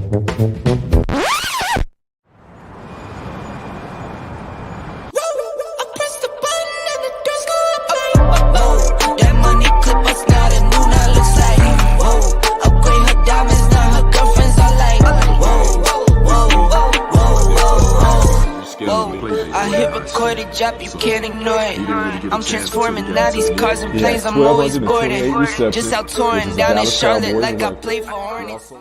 Drop, you can't ignore it. I'm transforming now these cars and planes. I'm always boarding. Just out touring down in Charlotte like I play for Hornets.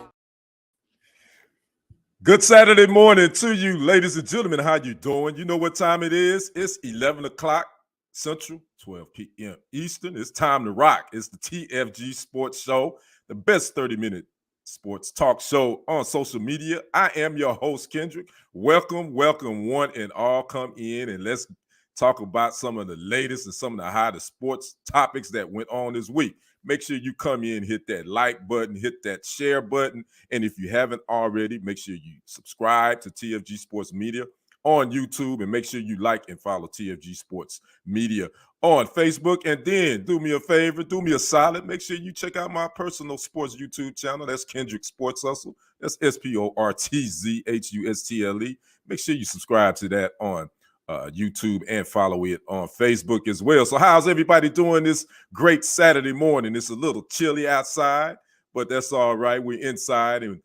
Good Saturday morning to you, ladies and gentlemen. How you doing? You know what time it is? It's 11 o'clock Central, 12 p.m. Eastern. It's time to rock. It's the TFG Sports Show, the best 30-minute sports talk show on social media. I am your host, Kendrick. Welcome one and all. Come in and let's talk about some of the latest and some of the hottest sports topics that went on this week. Make sure you come in, hit that like button, hit that share button. And if you haven't already, make sure you subscribe to TFG Sports Media on YouTube, and make sure you like and follow TFG Sports Media on Facebook. And then do me a favor, do me a solid. Make sure you check out my personal sports YouTube channel. That's Kendrick Sports Hustle. That's SportzHustle. Make sure you subscribe to that on YouTube and follow it on Facebook as well. So how's everybody doing this great Saturday morning? It's a little chilly outside, but that's all right. We're inside, and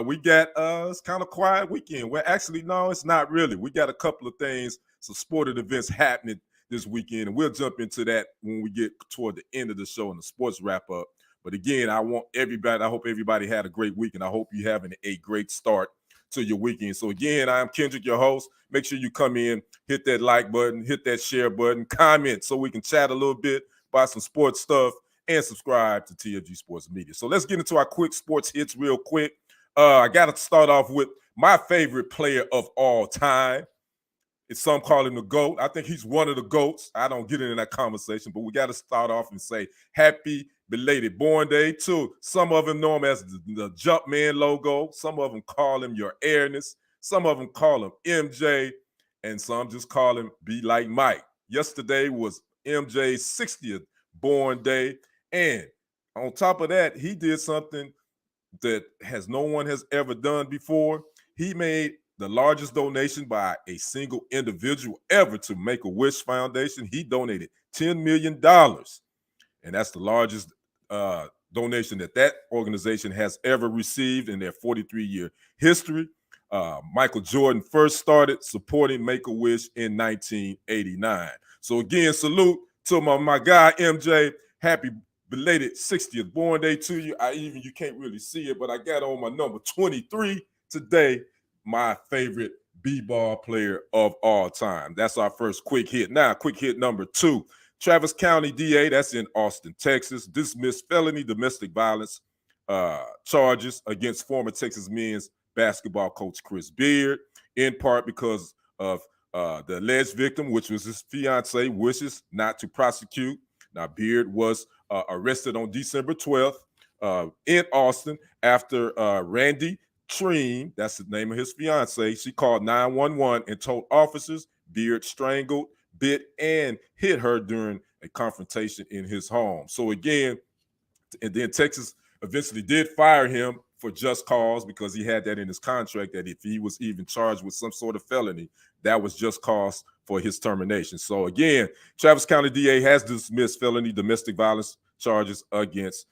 we got it's kind of quiet weekend. Well, actually, no, it's not really. We got a couple of things, some sporting events happening this weekend, and we'll jump into that when we get toward the end of the show and the sports wrap up. But again, I hope everybody had a great week, and I hope you're having a great start to your weekend. So again, I'm Kendrick, your host. Make sure you come in, hit that like button, hit that share button, comment so we can chat a little bit about some sports stuff, and subscribe to TFG Sports Media. So let's get into our quick sports hits real quick. I got to start off with my favorite player of all time. Some call him the GOAT. I think he's one of the GOATs. I don't get into that conversation, but we got to start off and say happy belated Born Day to some of them know him as the Jumpman logo. Some of them call him your airness. Some of them call him MJ, and some just call him Be Like Mike. Yesterday was MJ's 60th Born Day, and on top of that, he did something that no one has ever done before. He made the largest donation by a single individual ever to Make-A-Wish Foundation. He donated $10 million, and that's the largest donation that organization has ever received in their 43-year history. Michael Jordan first started supporting Make-A-Wish in 1989. So again, salute to my guy MJ. Happy belated 60th Born Day to you. You can't really see it, but I got on my number 23 today. My favorite b-ball player of all time. That's our first quick hit. Now, quick hit number 2. Travis County DA, that's in Austin, Texas, dismissed felony domestic violence charges against former Texas men's basketball coach Chris Beard, in part because of the alleged victim, which was his fiance, wishes not to prosecute. Now, Beard was arrested on December 12th in Austin after Randy Treen, that's the name of his fiance, she called 911 and told officers Beard strangled, bit, and hit her during a confrontation in his home. So again, and then Texas eventually did fire him for just cause, because he had that in his contract that if he was even charged with some sort of felony, that was just cause for his termination. So again, Travis County DA has dismissed felony domestic violence charges against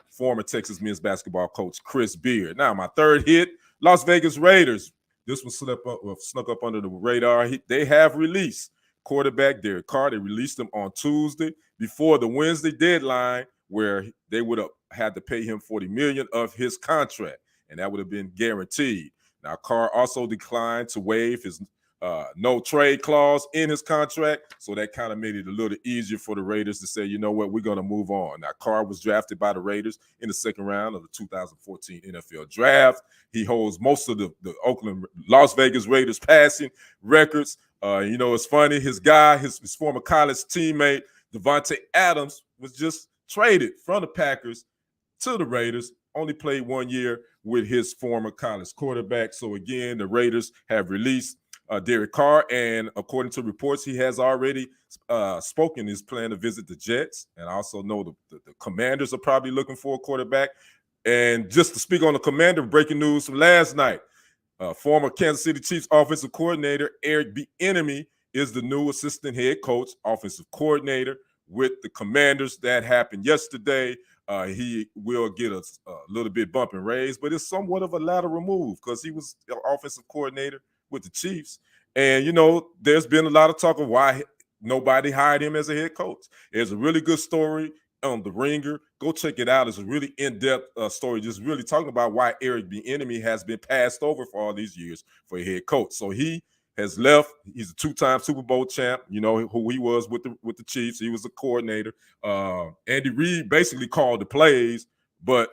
former Texas men's basketball coach Chris Beard. Now, my third hit, Las Vegas Raiders. This one snuck up under the radar. They have released quarterback Derek Carr. They released him on Tuesday before the Wednesday deadline, where they would have had to pay him $40 million of his contract, and that would have been guaranteed. Now, Carr also declined to waive his no trade clause in his contract, so that kind of made it a little easier for the Raiders to say, you know what, we're going to move on. Now, Carr was drafted by the Raiders in the second round of the 2014 NFL Draft. He holds most of the Las Vegas Raiders passing records. It's funny, his former college teammate, Devontae Adams, was just traded from the Packers to the Raiders, only played 1 year with his former college quarterback. So again, the Raiders have released Derek Carr, and according to reports, he has already spoken his plan to visit the Jets. And I also know the Commanders are probably looking for a quarterback. And just to speak on the Commander, breaking news from last night, former Kansas City Chiefs offensive coordinator Eric Bieniemy is the new assistant head coach, offensive coordinator with the Commanders. That happened yesterday. He will get a little bit bump and raise, but it's somewhat of a lateral move because he was the offensive coordinator with the Chiefs. And, you know, there's been a lot of talk of why nobody hired him as a head coach. There's a really good story on The Ringer. Go check it out. It's a really in-depth story, just really talking about why Eric Bieniemy has been passed over for all these years for a head coach. So he has left. He's a two-time Super Bowl champ. You know who he was with the Chiefs. He was a coordinator. Andy Reid basically called the plays, but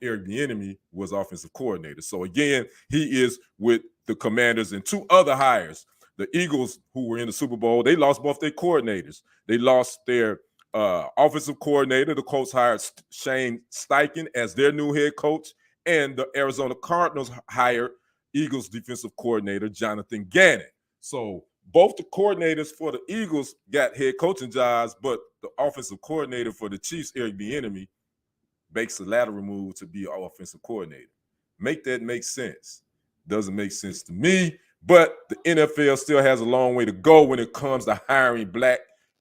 Eric Bieniemy was offensive coordinator. So again, he is with the Commanders. And two other hires. The Eagles, who were in the Super Bowl, they lost both their coordinators. They lost their offensive coordinator. The Colts hired Shane Steichen as their new head coach, and the Arizona Cardinals hired Eagles defensive coordinator Jonathan Gannon. So both the coordinators for the Eagles got head coaching jobs, but the offensive coordinator for the Chiefs, Eric Bieniemy, makes a lateral move to be an offensive coordinator. Make that make sense? Doesn't make sense to me, but the NFL still has a long way to go when it comes to hiring black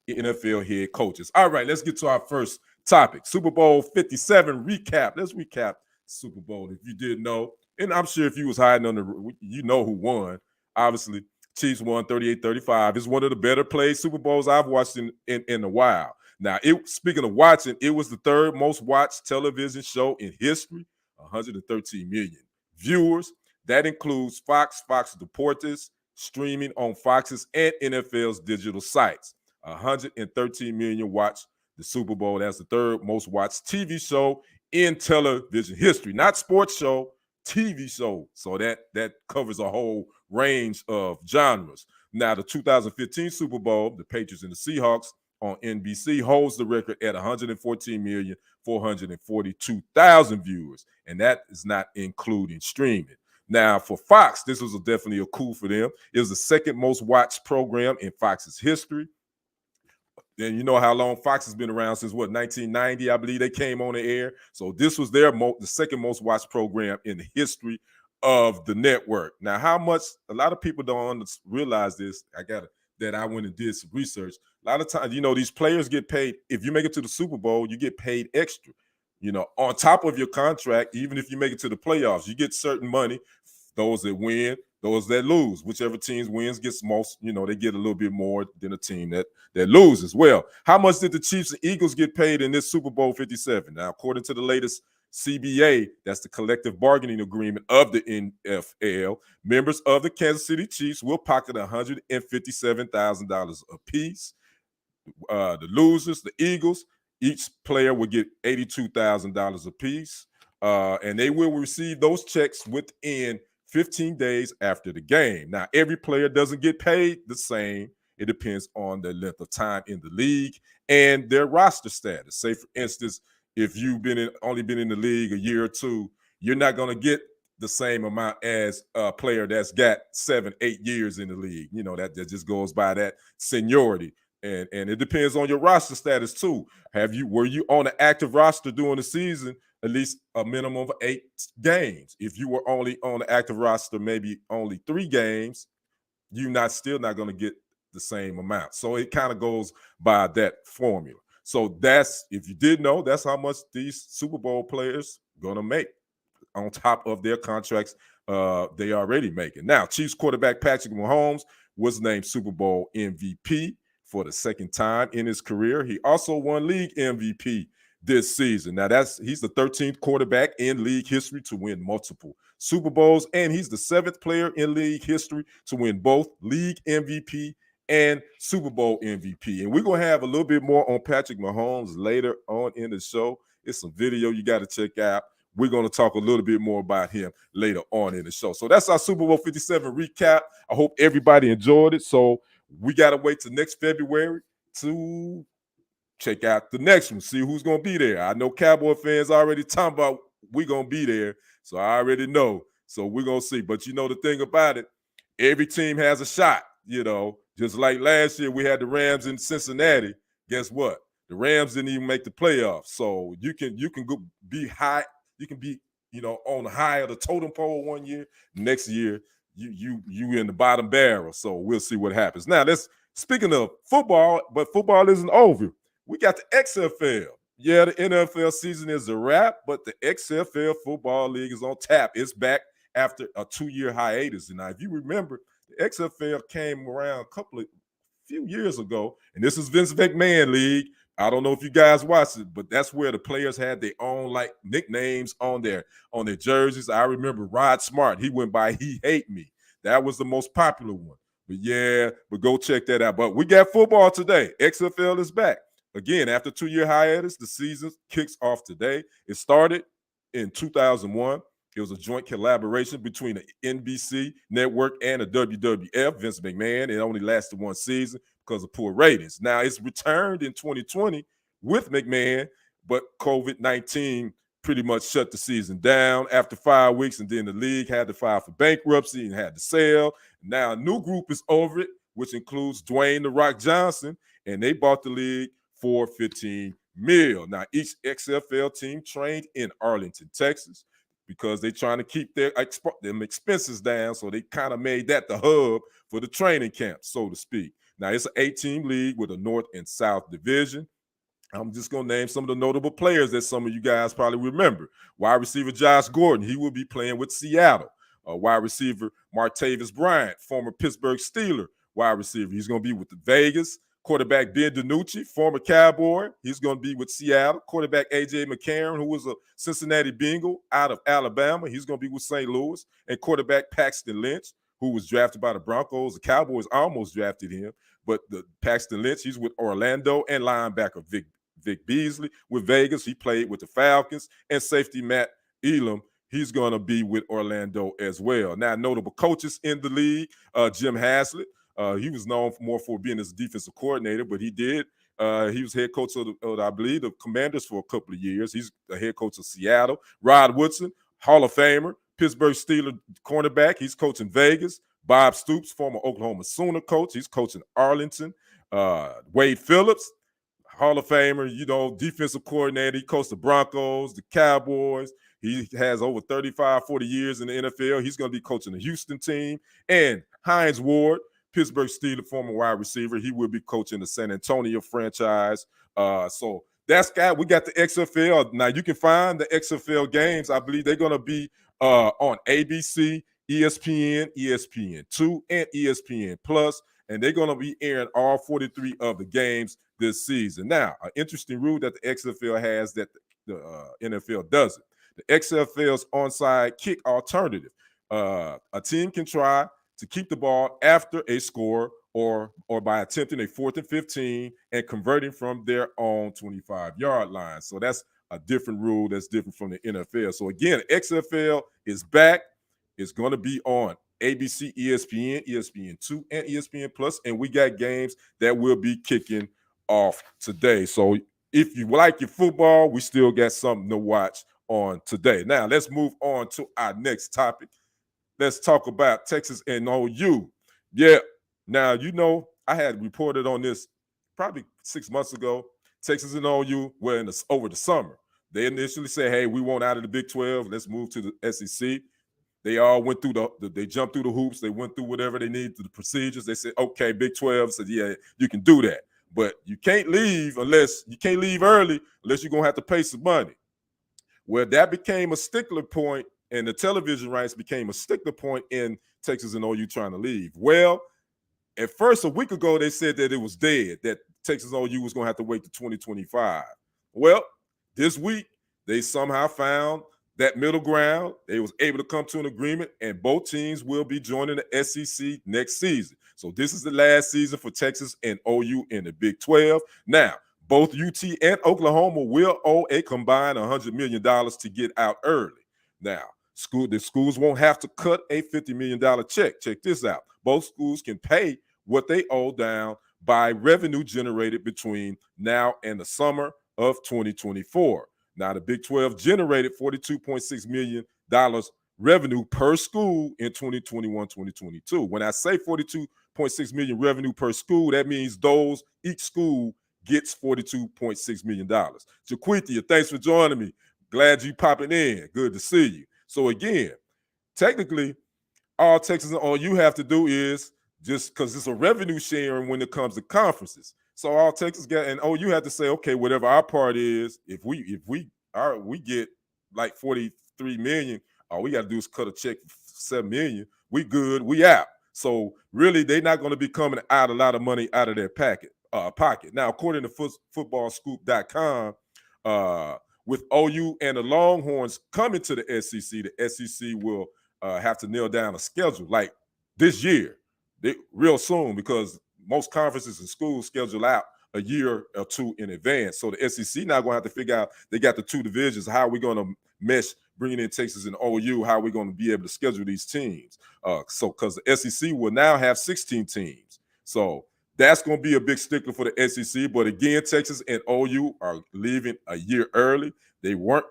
NFL head coaches. All right, let's get to our first topic. Super Bowl 57 recap. Let's recap Super Bowl if you didn't know. And I'm sure if you was hiding on you know who won. Obviously, Chiefs won 38-35. It's one of the better played Super Bowls I've watched in a while. Now, speaking of watching, it was the third most watched television show in history, 113 million viewers. That includes Fox Deportes, streaming on Fox's and NFL's digital sites. 113 million watched the Super Bowl. That's the third most watched TV show in television history. Not sports show, TV show. So that covers a whole range of genres. Now, the 2015 Super Bowl, the Patriots and the Seahawks on NBC holds the record at 114,442,000 viewers. And that is not including streaming. Now, for Fox, this was definitely a coup for them. It was the second most watched program in Fox's history. And you know how long Fox has been around since, 1990, I believe they came on the air. So this was the second most watched program in the history of the network. Now, how much, a lot of people don't realize this. That I went and did some research. A lot of times, you know, these players get paid. If you make it to the Super Bowl, you get paid extra. You know, on top of your contract, even if you make it to the playoffs, you get certain money. Those that win, those that lose, whichever team wins gets most, you know, they get a little bit more than a team that loses. Well, how much did the Chiefs and Eagles get paid in this Super Bowl 57? Now, according to the latest CBA, that's the collective bargaining agreement of the NFL, members of the Kansas City Chiefs will pocket $157,000 apiece. The losers, the Eagles, each player will get $82,000 apiece, and they will receive those checks within 15 days after the game. Now, every player doesn't get paid the same. It depends on their length of time in the league and their roster status. Say, for instance, if you've only been in the league a year or two, you're not going to get the same amount as a player that's got 7-8 years in the league. You know, that just goes by that seniority. And it depends on your roster status too. Were you on an active roster during the season, at least a minimum of 8 games? If you were only on the active roster, maybe only 3 games, you're still not going to get the same amount. So it kind of goes by that formula. So that's, if you did know, that's how much these Super Bowl players going to make on top of their contracts they already making. Now, Chiefs quarterback Patrick Mahomes was named Super Bowl MVP for the second time in his career. He also won league MVP this season. Now, he's the 13th quarterback in league history to win multiple Super Bowls, and he's the 7th player in league history to win both league MVP and Super Bowl MVP. And we're going to have a little bit more on Patrick Mahomes later on in the show. It's a video you got to check out. We're going to talk a little bit more about him later on in the show. So that's our Super Bowl 57 recap. I hope everybody enjoyed it. So we got to wait till next February to check out the next one, see who's going to be there. I know Cowboy fans already talking about we're going to be there, so I already know. So we're going to see. But you know the thing about it, every team has a shot, you know. Just like last year we had the Rams in Cincinnati. Guess what? The Rams didn't even make the playoffs. So you can go be high You can be, on the high of the totem pole one year. Next year, you in the bottom barrel. So we'll see what happens. Now, speaking of football, but football isn't over. We got the XFL. Yeah, the NFL season is a wrap, but the XFL Football League is on tap. It's back after a 2-year hiatus. And now, if you remember, the XFL came around few years ago, and this is Vince McMahon League. I don't know if you guys watched it, but that's where the players had their own nicknames on their jerseys. I remember Rod Smart. He went by He Hate Me. That was the most popular one. But go check that out. But we got football today. XFL is back. Again, after 2-year hiatus, the season kicks off today. It started in 2001. It was a joint collaboration between the NBC network and the WWF, Vince McMahon. It only lasted one season because of poor ratings. Now, it's returned in 2020 with McMahon, but COVID-19 pretty much shut the season down after 5 weeks, and then the league had to file for bankruptcy and had to sell. Now, a new group is over it, which includes Dwayne "The Rock" Johnson, and they bought the league for $15 million. Now, each XFL team trained in Arlington, Texas, because they're trying to keep them expenses down. So they kind of made that the hub for the training camp, so to speak. Now, it's an 8-team league with a North and South division. I'm just going to name some of the notable players that some of you guys probably remember. Wide receiver Josh Gordon, he will be playing with Seattle. Wide receiver Martavis Bryant, former Pittsburgh Steeler wide receiver. He's going to be with the Vegas. Quarterback Ben DiNucci, former Cowboy. He's going to be with Seattle. Quarterback A.J. McCarron, who was a Cincinnati Bengal out of Alabama. He's going to be with St. Louis. And quarterback Paxton Lynch, who was drafted by the Broncos. The Cowboys almost drafted him. But Paxton Lynch, he's with Orlando. And linebacker Vic Beasley with Vegas. He played with the Falcons. And safety Matt Elam, he's going to be with Orlando as well. Now, notable coaches in the league, Jim Haslett. He was known more for being his defensive coordinator, but he was head coach of I believe, the Commanders for a couple of years. He's the head coach of Seattle. Rod Woodson, Hall of Famer, Pittsburgh Steelers cornerback. He's coaching Vegas. Bob Stoops, former Oklahoma Sooner coach. He's coaching Arlington. Wade Phillips, Hall of Famer, defensive coordinator. He coached the Broncos, the Cowboys. He has over 35, 40 years in the NFL. He's going to be coaching the Houston team. And Hines Ward, Pittsburgh Steelers former wide receiver. He will be coaching the San Antonio franchise. So we got the XFL. Now, you can find the XFL games. I believe they're going to be on ABC, ESPN, ESPN2, and ESPN Plus, and they're going to be airing all 43 of the games this season. Now, an interesting rule that the XFL has that the NFL doesn't. The XFL's onside kick alternative. A team can try to keep the ball after a score or by attempting a 4th and 15 and converting from their own 25-yard line. So that's a different rule that's different from the NFL. So again, XFL is back. It's going to be on ABC, ESPN, ESPN2, and ESPN Plus, and we got games that will be kicking off today. So if you like your football, we still got something to watch on today. Now, let's move on to our next topic. Let's talk about Texas and OU. Yeah, now, I had reported on this probably 6 months ago. Texas and OU were over the summer. They initially said, hey, we want out of the Big 12. Let's move to the SEC. They all went through they jumped through the hoops. They went through whatever they needed, the procedures. They said, okay, Big 12 said, yeah, you can do that. But you can't leave early unless you're going to have to pay some money. Well, that became a stickler point, and the television rights became a stickler point in Texas and OU trying to leave. Well, at first, a week ago, they said that it was dead, that Texas and OU was going to have to wait to 2025. Well, this week, they somehow found that middle ground. They was able to come to an agreement, and both teams will be joining the SEC next season. So this is the last season for Texas and OU in the Big 12. Now, both UT and Oklahoma will owe a combined $100 million to get out early. Now, the schools won't have to cut a $50 million check. Check this out. Both schools can pay what they owe down by revenue generated between now and the summer of 2024. Now, the Big 12 generated $42.6 million revenue per school in 2021-2022. When I say $42.6 million revenue per school, that means each school gets $42.6 million. Jaquithia, thanks for joining me. glad you popping in. Good to see you. So again, technically, all Texas and all you have to do is just because it's a revenue sharing when it comes to conferences. So all Texas got and you have to say, okay, whatever our part is, if we get like 43 million, all we got to do is cut a check for 7 million. We good, we out. So really, they're not going to be coming out a lot of money out of their pocket. Now, according to footballscoop.com, with OU and the Longhorns coming to the SEC will have to nail down a schedule like this year, real soon, because most conferences and schools schedule out a year or two in advance. So the SEC now going to have to figure out, they got the two divisions, how are we going to mesh bringing in Texas and OU, how are we going to be able to schedule these teams? So because the SEC will now have 16 teams. So that's going to be a big stickler for the SEC. But again, Texas and OU are leaving a year early. They weren't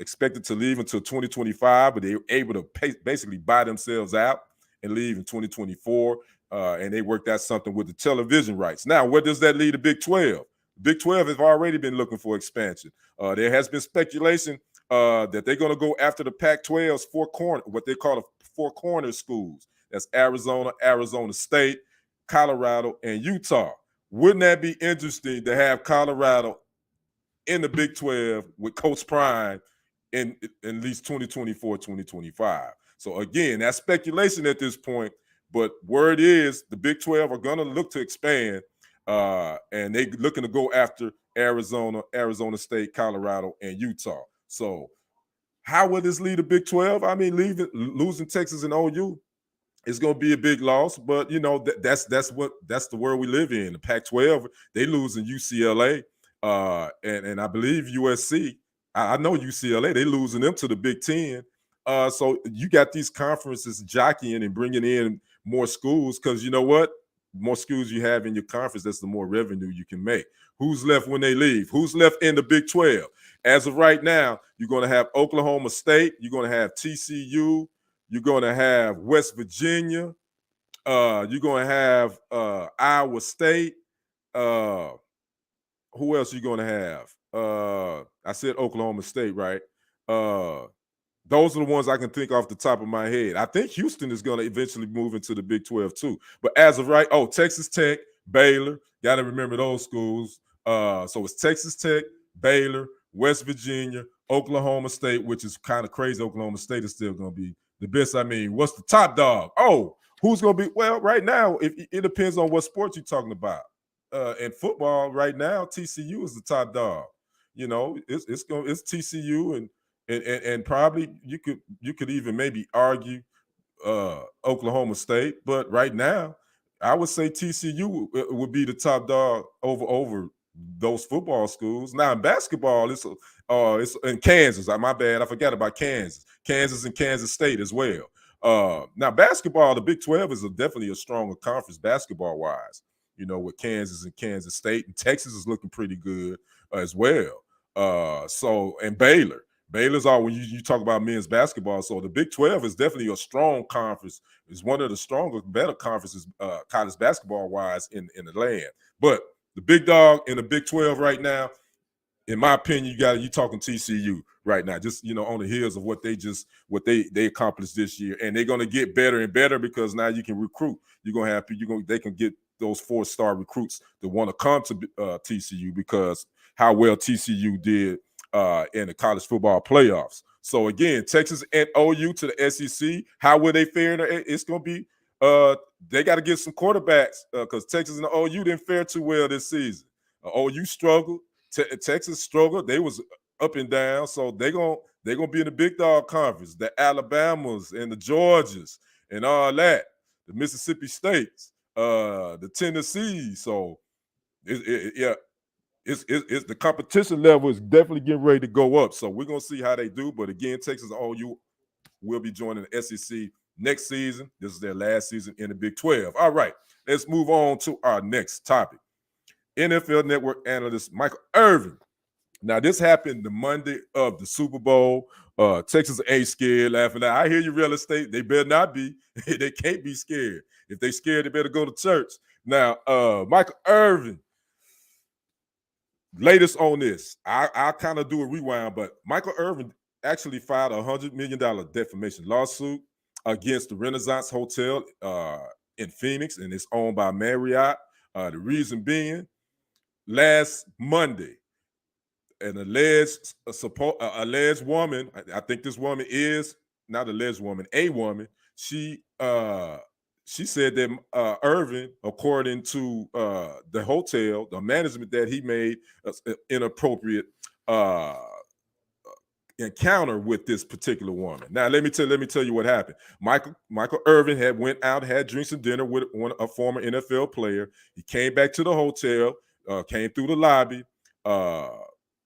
expected to leave until 2025, but they were able to basically buy themselves out and leave in 2024. And they worked out something with the television rights. Now, where does that lead the Big 12? The Big 12 has already been looking for expansion. There has been speculation that they're going to go after the Pac-12's what they call the four corner schools. That's Arizona, Arizona State, Colorado, and Utah. Wouldn't that be interesting to have Colorado in the Big 12 with Coach Prime in at least 2024, 2025? So again, that's speculation at this point, but word is the Big 12 are going to look to expand, and they looking to go after Arizona, Arizona State, Colorado, and Utah. So how will this lead the Big 12? I mean, losing Texas and OU, it's going to be a big loss, but you know that's the world we live in. The Pac-12, they losing UCLA, and I believe USC. I know UCLA, they losing them to the Big Ten. So you got these conferences jockeying and bringing in more schools, because you know what? The more schools you have in your conference, that's the more revenue you can make. Who's left when they leave? Who's left in the Big 12? As of right now, you're going to have Oklahoma State. You're going to have TCU. You're going to have West Virginia. You're going to have Iowa State. Who else are you going to have? I said Oklahoma State, right? Those are the ones I can think off the top of my head. I think Houston is going to eventually move into the Big 12 too. But as of right, Texas Tech, Baylor. Got to remember those schools. So it's Texas Tech, Baylor, West Virginia, Oklahoma State, which is kind of crazy. Oklahoma State is still going to be the best. I mean, what's the top dog? Who's going to be? Well, right now, it depends on what sport you're talking about. In football, right now, TCU is the top dog. You know, it's TCU and probably you could even maybe argue Oklahoma State, but right now, I would say TCU would be the top dog over those football schools. Now in basketball, it's in Kansas. My bad, I forgot about Kansas and Kansas State as well. Now basketball, the Big 12 is definitely a stronger conference basketball wise. You know, with Kansas and Kansas State, and Texas is looking pretty good as well. And Baylor's all when you talk about men's basketball. So the Big 12 is definitely a strong conference. It's one of the stronger, better conferences, college basketball wise in the land. But the big dog in the Big 12 right now, in my opinion, you talking TCU right now, just on the heels of what they accomplished this year, and they're gonna get better and better because now you can recruit. They can get those 4-star recruits that want to come to TCU because how well TCU did in the college football playoffs. So again, Texas and OU to the SEC. How will they fare? It's going to be they got to get some quarterbacks because Texas and the OU didn't fare too well this season. OU struggled. Texas struggled. They was up and down. So they're gonna be in the big dog conference. The Alabamas and the Georgias and all that. The Mississippi States, the Tennessee. So it's the competition level is definitely getting ready to go up. So we're going to see how they do. But again, Texas and OU will be joining the SEC next season. This is their last season in the Big 12. All right, let's move on to our next topic. NFL Network analyst Michael Irvin. Now, this happened the Monday of the Super Bowl. Texas ain't scared, laughing out. I hear you, real estate. They better not be. They can't be scared. If they scared, they better go to church. Now, Michael Irvin, latest on this. I'll kind of do a rewind, but Michael Irvin actually filed a $100 million defamation lawsuit against the Renaissance Hotel in Phoenix, and it's owned by Marriott. The reason being, last Monday, an alleged woman, I think this woman is not alleged woman, a woman, she said that Irvin, according to the hotel, the management, that he made inappropriate encounter with this particular woman. Now, let me tell you what happened. Michael Irvin had went out, had drinks and dinner with a former NFL player. He came back to the hotel, came through the lobby.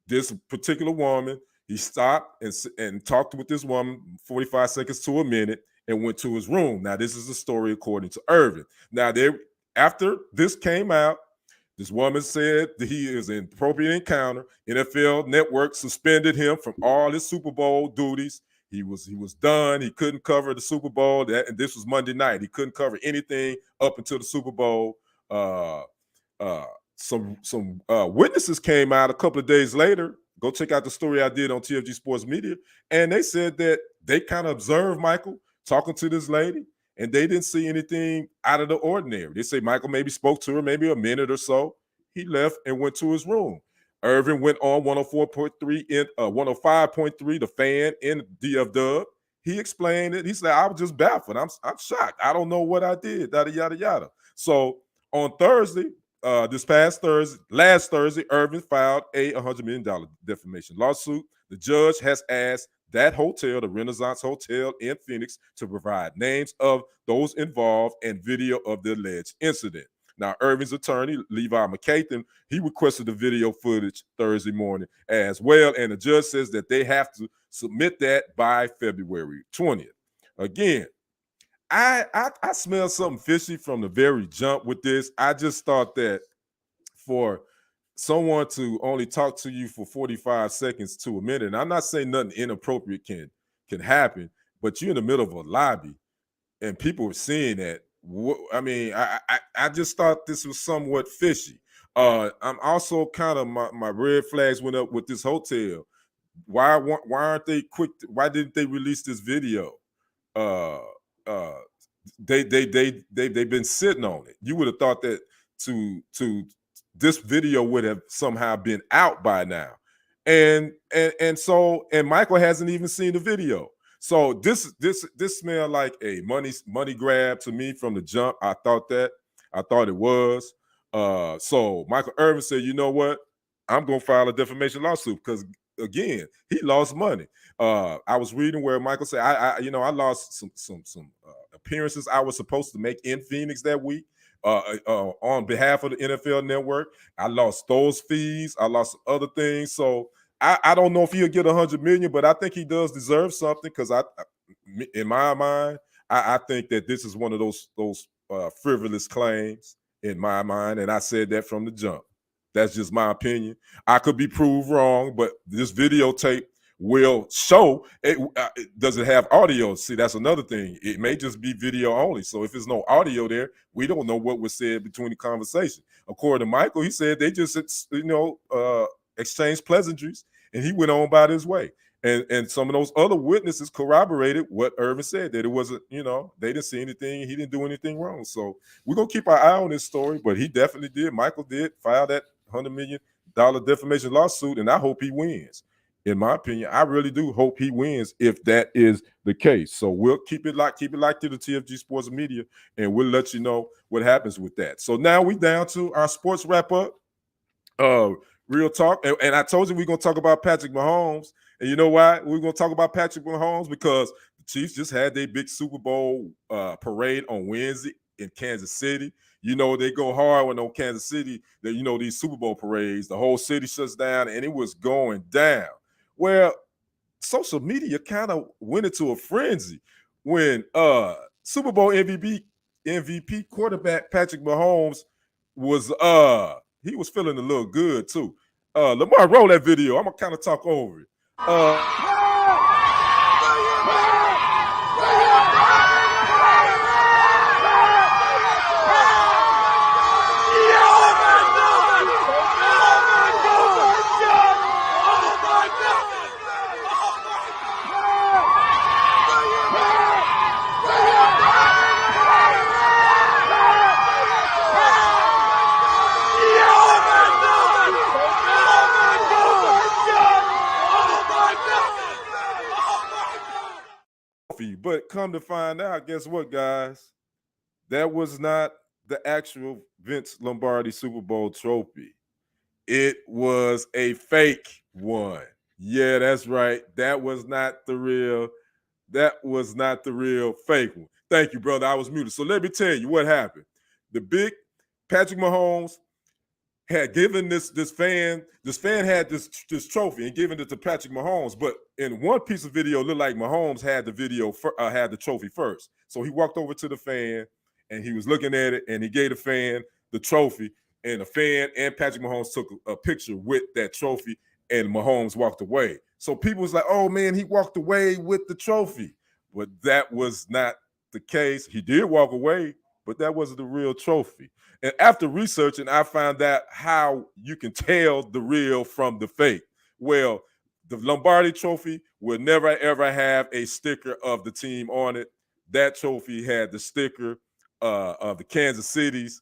This particular woman, he stopped and talked with this woman 45 seconds to a minute and went to his room. Now, this is the story according to Irvin. Now, after this came out, this woman said that he is an inappropriate encounter. NFL Network suspended him from all his Super Bowl duties. He was done. He couldn't cover the Super Bowl. And this was Monday night. He couldn't cover anything up until the Super Bowl. Some witnesses came out a couple of days later. Go check out the story I did on TFG Sports Media. And they said that they kind of observed Michael talking to this lady, and they didn't see anything out of the ordinary. They say Michael maybe spoke to her maybe a minute or so. He left and went to his room. Irvin went on 104.3 in 105.3, the Fan in DF Dub. He explained it. He said, I was just baffled. I'm shocked. I don't know what I did, yada, yada, yada. So on Thursday, last Thursday, Irvin filed a $100 million defamation lawsuit. The judge has asked that hotel, the Renaissance Hotel in Phoenix, to provide names of those involved and video of the alleged incident. Now, Irvin's attorney, Levi McCathan, he requested the video footage Thursday morning as well, and the judge says that they have to submit that by February 20th. Again, I smell something fishy from the very jump with this. I just thought that for someone to only talk to you for 45 seconds to a minute, and I'm not saying nothing inappropriate can happen, but you're in the middle of a lobby and people are seeing that. I mean, I just thought this was somewhat fishy. I'm also kind of, my red flags went up with this hotel. Why aren't they quick? Why didn't they release this video? They've been sitting on it. You would have thought that to this video would have somehow been out by now, and Michael hasn't even seen the video. So this smelled like a money grab to me from the jump. I thought it was. So Michael Irvin said, you know what? I'm gonna file a defamation lawsuit because, again, he lost money. I was reading where Michael said, I lost some appearances I was supposed to make in Phoenix that week on behalf of the NFL Network. I lost those fees. I lost other things. So I don't know if he'll get $100 million, but I think he does deserve something because in my mind, I think that this is one of those frivolous claims in my mind, and I said that from the jump. That's just my opinion. I could be proved wrong, but this videotape will show it. Does it have audio? See, that's another thing. It may just be video only. So if there's no audio there, we don't know what was said between the conversation. According to Michael, he said they just exchanged pleasantries, and he went on about his way. And some of those other witnesses corroborated what Irvin said, that it wasn't, they didn't see anything. He didn't do anything wrong. So we're going to keep our eye on this story, but he definitely did. Michael did file that $100 million defamation lawsuit, and I hope he wins. In my opinion, I really do hope he wins if that is the case. So we'll keep it locked to the TFG Sports Media, and we'll let you know what happens with that. So now we down to our sports wrap-up. Real talk. And I told you we're going to talk about Patrick Mahomes. And you know why we're going to talk about Patrick Mahomes? Because the Chiefs just had their big Super Bowl parade on Wednesday in Kansas City. They go hard when on Kansas City, these Super Bowl parades, the whole city shuts down, and it was going down. Well, social media kind of went into a frenzy when Super Bowl MVP quarterback Patrick Mahomes was he was feeling a little good too. Lamar, roll that video. I'm gonna kind of talk over it. But come to find out, guess what, guys? That was not the actual Vince Lombardi Super Bowl trophy. It was a fake one. Yeah, that's right. That was not the real. That was not the real fake one. Thank you, brother. I was muted. So let me tell you what happened. The big Patrick Mahomes had given this fan had this trophy and given it to Patrick Mahomes, but in one piece of video, it looked like Mahomes had the trophy first. So he walked over to the fan and he was looking at it, and he gave the fan the trophy, and the fan and Patrick Mahomes took a picture with that trophy, and Mahomes walked away. So people was like, "Oh man, he walked away with the trophy," but that was not the case. He did walk away, but that wasn't the real trophy. And after researching, I found out how you can tell the real from the fake. Well, the Lombardi trophy will never, ever have a sticker of the team on it. That trophy had the sticker of the Kansas City's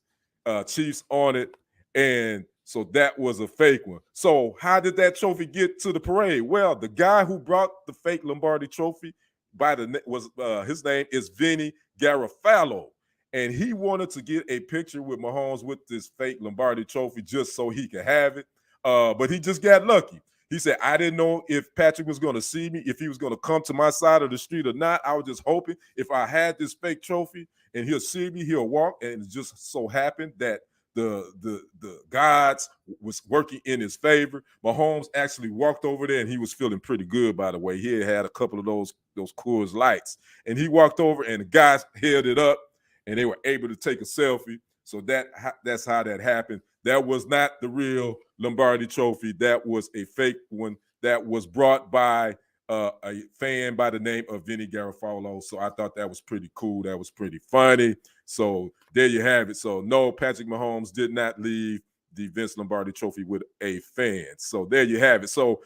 Chiefs on it. And so that was a fake one. So how did that trophy get to the parade? Well, the guy who brought the fake Lombardi trophy his name is Vinny Garofalo. And he wanted to get a picture with Mahomes with this fake Lombardi trophy just so he could have it. But he just got lucky. He said, I didn't know if Patrick was going to see me, if he was going to come to my side of the street or not. I was just hoping if I had this fake trophy and he'll see me, he'll walk. And it just so happened that the gods was working in his favor. Mahomes actually walked over there, and he was feeling pretty good, by the way. He had a couple of those Coors Lights. And he walked over, and the guys held it up, and they were able to take a selfie. So that's how that happened. That was not the real Lombardi trophy. That was a fake one that was brought by a fan by the name of Vinny Garofalo. So I thought that was pretty cool. That was pretty funny. So there you have it. So no, Patrick Mahomes did not leave the Vince Lombardi trophy with a fan. So there you have it. So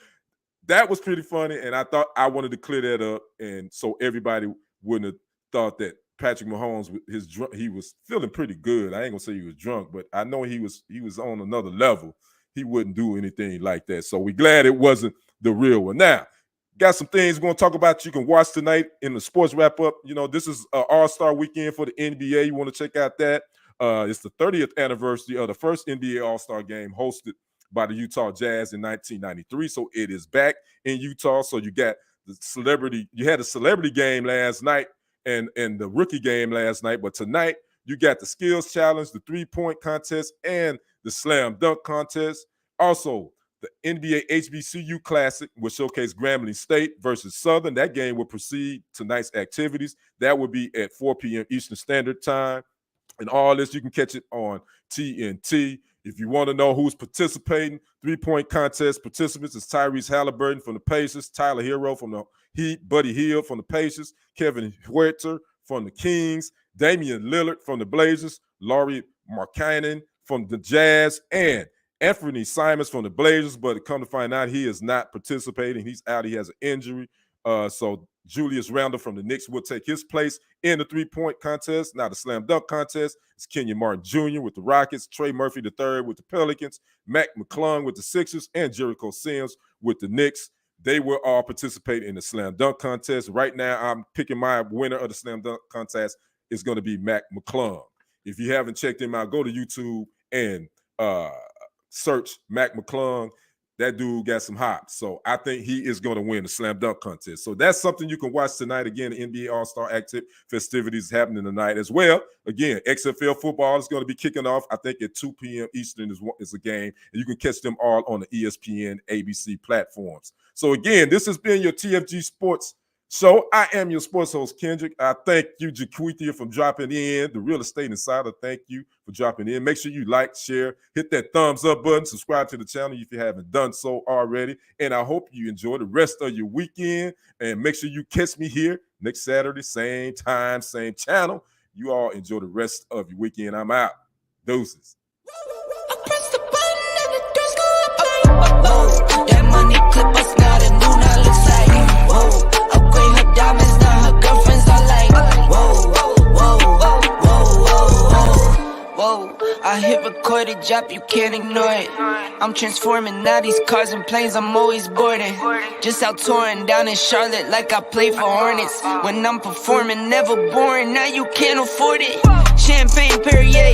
that was pretty funny. And I thought I wanted to clear that up. And so everybody wouldn't have thought that Patrick Mahomes, he was feeling pretty good. I ain't gonna say he was drunk, but I know he was on another level. He wouldn't do anything like that. So we're glad it wasn't the real one. Now, got some things we're going to talk about you can watch tonight in the sports wrap-up. You know, this is an all-star weekend for the NBA. You want to check out that. It's the 30th anniversary of the first NBA all-star game hosted by the Utah Jazz in 1993. So it is back in Utah. So you got you had a celebrity game last night and the rookie game last night. But tonight, you got the skills challenge, the three-point contest, and the slam dunk contest. Also, the NBA HBCU Classic will showcase Grambling State versus Southern. That game will precede tonight's activities. That will be at 4 p.m. Eastern Standard Time. And all this, you can catch it on TNT. If you want to know who's participating, three-point contest participants is Tyrese Halliburton from the Pacers, Tyler Hero from the Heat, Buddy Hield from the Pacers, Kevin Huerter from the Kings, Damian Lillard from the Blazers, Lauri Markkanen from the Jazz, and Anthony Simons from the Blazers, but come to find out he is not participating. He's out. He has an injury. So Julius Randle from the Knicks will take his place in the three-point contest. Now the slam dunk contest is Kenyon Martin Jr. with the Rockets, Trey Murphy III with the Pelicans, Mac McClung with the Sixers, and Jericho Sims with the Knicks. They will all participate in the slam dunk contest. Right now, I'm picking my winner of the slam dunk contest is going to be Mac McClung. If you haven't checked him out, go to YouTube and search Mac McClung. That dude got some hops. So I think he is going to win the slam dunk contest. So that's something you can watch tonight. Again, the NBA All-Star festivities happening tonight as well. Again, XFL football is going to be kicking off, I think, at 2 p.m. Eastern is a game. And you can catch them all on the ESPN, ABC platforms. So again, this has been your TFG Sports Show. I am your sports host, Kendrick. I thank you, Jaquithia, for dropping in. The Real Estate Insider, thank you for dropping in. Make sure you like, share, hit that thumbs up button, subscribe to the channel if you haven't done so already. And I hope you enjoy the rest of your weekend. And make sure you catch me here next Saturday, same time, same channel. You all enjoy the rest of your weekend. I'm out. Deuces. That money clip us now, the new now looks like, whoa. Upgrade her diamonds, now her girlfriends are like, whoa, whoa, whoa, whoa, whoa, whoa, whoa. I hit recorded. drop, you can't ignore it. I'm transforming now these cars and planes, I'm always boarding. Just out touring down in Charlotte like I play for Hornets. When I'm performing, never boring, now you can't afford it. Champagne Perrier,